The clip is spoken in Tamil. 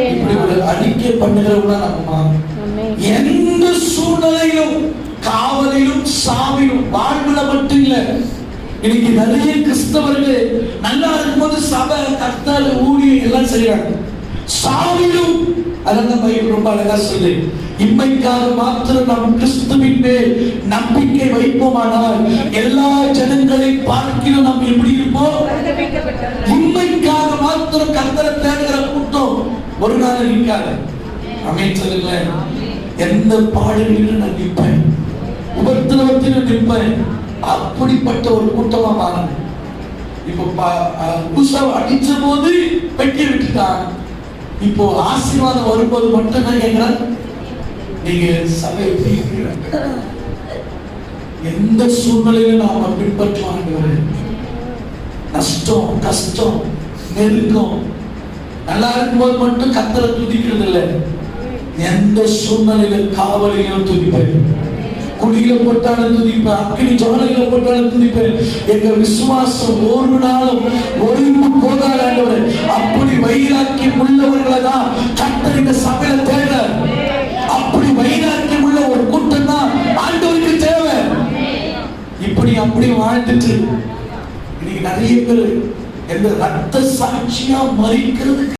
இப்படி ஒரு அறிக்கை பண்ணுகிறவங்களா நம்ம எந்த சூழ்நிலையிலும், காவலிலும், சாவிலும், வாழ்வுல மட்டும் இல்ல. இன்னைக்கு நிறைய கிறிஸ்தவர்கள் நல்லா இருக்கும்போது சபை, கர்த்தர், ஊழியம் எல்லாம் செய்யறாங்க. சாவிலும் அதான் பைபிள் ரொம்ப அழகா சொல்லு, இம்மைக்காக மாத்திரம் நாம் கிறிஸ்துவின் மேல் நம்பிக்கை வைப்போமானால் எல்லா ஜனங்களை பார்க்கிலும் நாம் எப்படி இருப்போம்? இம்மைக்காக மாத்திரம் கர்த்தரை தேடுகிற கூட்டம் ஒரு நாள் நிற்காது. அமைச்சர்கள எந்த பாடலிலும் நான் நிற்பேன், உபத்திரவத்திலும் நிற்பேன். அப்படிப்பட்ட ஒரு கூட்டமா மாறணும். இப்போ அடிச்ச போது பெட்டி விட்டுட்டான். இப்போ ஆசீர்வாதம் வரும்போது மட்டும் நான் கேட்கிறேன், நீங்க சபையை எந்த சூழ்நிலையில நாம பின்பற்றுவாங்க. நஷ்டம், கஷ்டம், நெருக்கம், நல்லா இருக்கும்போது மட்டும் கர்த்தரை துதிக்கிறது இல்லை. எந்த சூழ்நிலையில காவலிலும் துதிப்பேன், குடியில போட்டாலும் துதிப்பேன், அக்கினி ஜுவாலையில போட்டாலும் துதிப்பேன். எங்க விசுவாசம் ஒரு நாளும் ஒழிந்து போகாது ஆண்டவரே. அப்படி வைராக்கியம் உள்ளவர்களை தான் கர்த்தர் இந்த சபையில தேவை. அப்படி வைராக்கியம் உள்ள ஒரு கூட்டம் தான் ஆண்டவருக்கு தேவை. இப்படி அப்படி வாழ்ந்துட்டு இன்னைக்கு நிறைய பேர் எந்த ரத்த சாட்சியா மறிக்கிறது